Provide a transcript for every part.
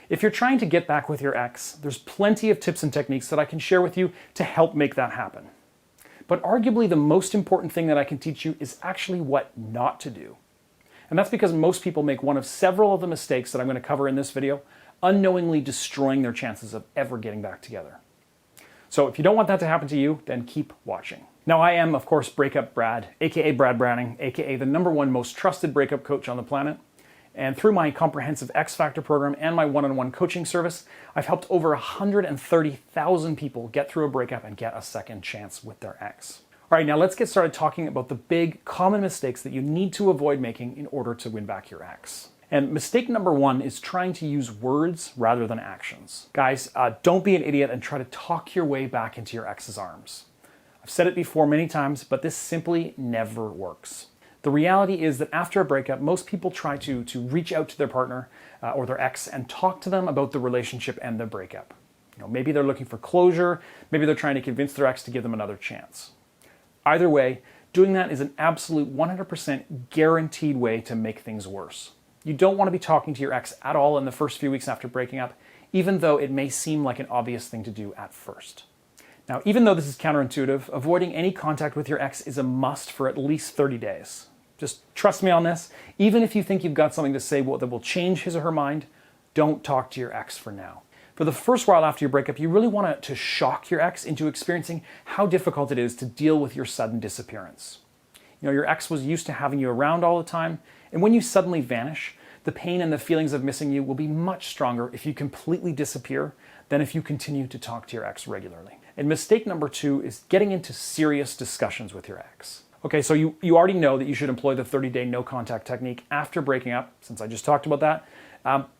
If you're trying to get back with your ex, there's plenty of tips and techniques that I can share with you to help make that happen. But arguably the most important thing that I can teach you is actually what not to do. And that's because most people make one of several of the mistakes that I'm going to cover in this video, unknowingly destroying their chances of ever getting back together. So if you don't want that to happen to you, then keep watching. Now I am, of course, Breakup Brad, aka Brad Browning, aka the #1 most trusted breakup coach on the planet. And through my comprehensive X Factor program and my one-on-one coaching service, I've helped over 130,000 people get through a breakup and get a second chance with their ex. All right, now let's get started talking about the big common mistakes that you need to avoid making in order to win back your ex. And mistake #1 is trying to use words rather than actions. Guys, don't be an idiot and try to talk your way back into your ex's arms. I've said it before many times, but this simply never works. The reality is that after a breakup, most people try to reach out to their partner or their ex and talk to them about the relationship and the breakup. Maybe they're looking for closure, maybe they're trying to convince their ex to give them another chance. Either way, doing that is an absolute 100% guaranteed way to make things worse. You don't want to be talking to your ex at all in the first few weeks after breaking up, even though it may seem like an obvious thing to do at first. Now, even though this is counterintuitive, avoiding any contact with your ex is a must for at least 30 days. Just trust me on this. Even if you think you've got something to say that will change his or her mind, don't talk to your ex for now. For the first while after your breakup, you really want to shock your ex into experiencing how difficult it is to deal with your sudden disappearance. Your ex was used to having you around all the time, and when you suddenly vanish, the pain and the feelings of missing you will be much stronger if you completely disappear than if you continue to talk to your ex regularly. And mistake #2 is getting into serious discussions with your ex. Okay, so you already know that you should employ the 30-day no contact technique after breaking up, since I just talked about that.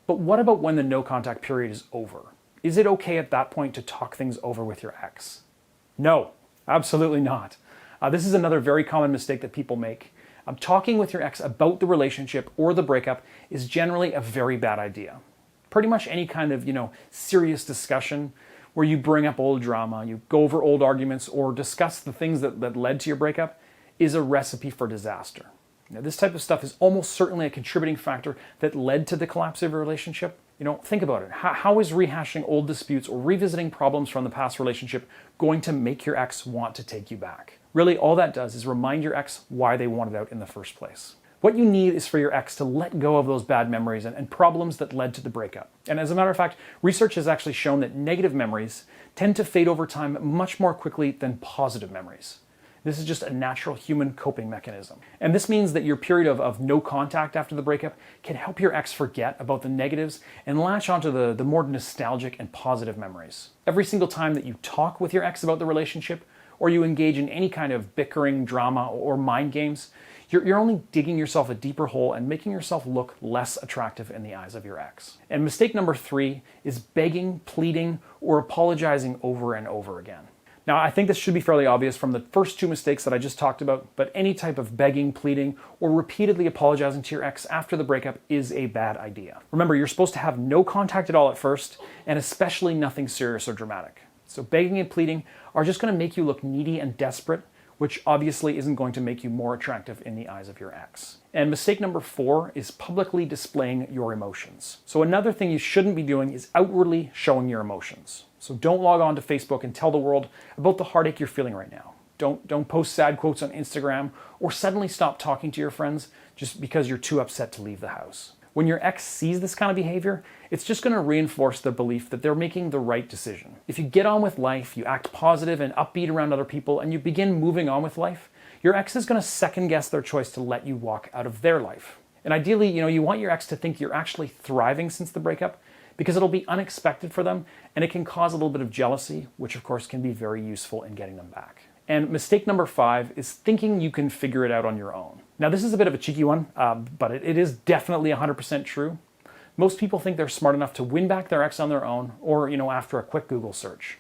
But what about when the no contact period is over? Is it okay at that point to talk things over with your ex? No, absolutely not. This is another very common mistake that people make. Talking with your ex about the relationship or the breakup is generally a very bad idea. Pretty much any kind of, serious discussion where you bring up old drama, you go over old arguments, or discuss the things that led to your breakup is a recipe for disaster. This type of stuff is almost certainly a contributing factor that led to the collapse of your relationship. Think about it. How is rehashing old disputes or revisiting problems from the past relationship going to make your ex want to take you back? Really, all that does is remind your ex why they wanted out in the first place. What you need is for your ex to let go of those bad memories and problems that led to the breakup. And as a matter of fact, research has actually shown that negative memories tend to fade over time much more quickly than positive memories. This is just a natural human coping mechanism. And this means that your period of no contact after the breakup can help your ex forget about the negatives and latch onto the more nostalgic and positive memories. Every single time that you talk with your ex about the relationship, or you engage in any kind of bickering, drama, or mind games, you're only digging yourself a deeper hole and making yourself look less attractive in the eyes of your ex. And mistake #3 is begging, pleading, or apologizing over and over again. Now, I think this should be fairly obvious from the first 2 mistakes that I just talked about, but any type of begging, pleading, or repeatedly apologizing to your ex after the breakup is a bad idea. Remember, you're supposed to have no contact at all at first, and especially nothing serious or dramatic. So begging and pleading are just going to make you look needy and desperate, which obviously isn't going to make you more attractive in the eyes of your ex. And mistake #4 is publicly displaying your emotions. So another thing you shouldn't be doing is outwardly showing your emotions. So don't log on to Facebook and tell the world about the heartache you're feeling right now. Don't post sad quotes on Instagram or suddenly stop talking to your friends just because you're too upset to leave the house. When your ex sees this kind of behavior, it's just going to reinforce their belief that they're making the right decision. If you get on with life, you act positive and upbeat around other people, and you begin moving on with life, your ex is going to second guess their choice to let you walk out of their life. And ideally, you want your ex to think you're actually thriving since the breakup, because it'll be unexpected for them, and it can cause a little bit of jealousy, which of course can be very useful in getting them back. And mistake #5 is thinking you can figure it out on your own. Now, this is a bit of a cheeky one, but it is definitely 100% true. Most people think they're smart enough to win back their ex on their own, or after a quick Google search.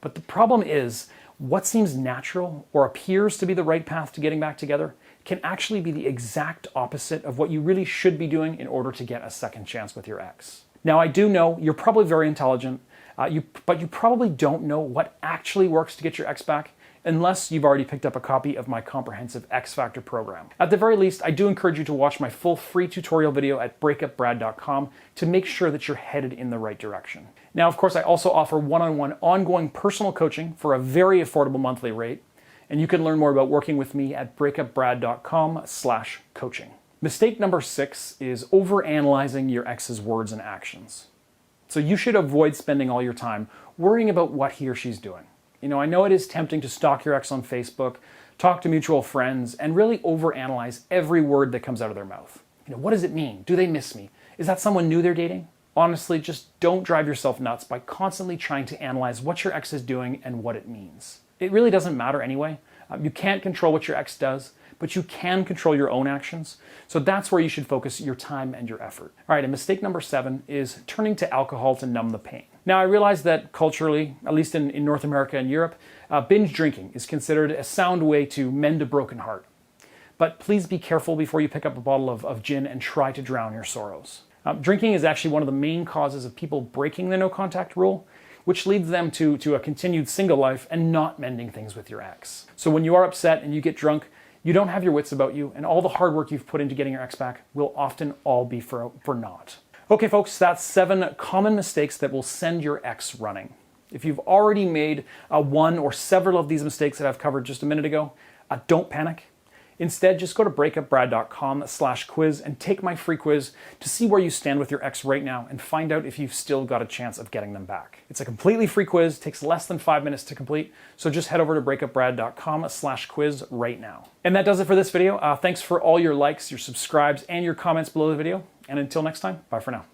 But the problem is, what seems natural or appears to be the right path to getting back together can actually be the exact opposite of what you really should be doing in order to get a second chance with your ex. Now, I do know you're probably very intelligent, but you probably don't know what actually works to get your ex back, unless you've already picked up a copy of my comprehensive X Factor program. At the very least, I do encourage you to watch my full free tutorial video at breakupbrad.com to make sure that you're headed in the right direction. Now, of course, I also offer one-on-one ongoing personal coaching for a very affordable monthly rate, and you can learn more about working with me at breakupbrad.com/coaching. Mistake number 6 is overanalyzing your ex's words and actions. So you should avoid spending all your time worrying about what he or she's doing. I know it is tempting to stalk your ex on Facebook, talk to mutual friends, and really overanalyze every word that comes out of their mouth. What does it mean? Do they miss me? Is that someone new they're dating? Honestly, just don't drive yourself nuts by constantly trying to analyze what your ex is doing and what it means. It really doesn't matter anyway. You can't control what your ex does, but you can control your own actions. So that's where you should focus your time and your effort. All right, and mistake number 7 is turning to alcohol to numb the pain. Now, I realize that culturally, at least in North America and Europe, binge drinking is considered a sound way to mend a broken heart. But please be careful before you pick up a bottle of gin and try to drown your sorrows. Drinking is actually one of the main causes of people breaking the no-contact rule, which leads them to a continued single life and not mending things with your ex. So when you are upset and you get drunk, you don't have your wits about you, and all the hard work you've put into getting your ex back will often all be for naught. Okay, folks, that's 7 common mistakes that will send your ex running. If you've already made one or several of these mistakes that I've covered just a minute ago, don't panic. Instead, just go to breakupbrad.com/quiz and take my free quiz to see where you stand with your ex right now and find out if you've still got a chance of getting them back. It's a completely free quiz, takes less than 5 minutes to complete, so just head over to breakupbrad.com/quiz right now. And that does it for this video. Thanks for all your likes, your subscribes, and your comments below the video. And until next time, bye for now.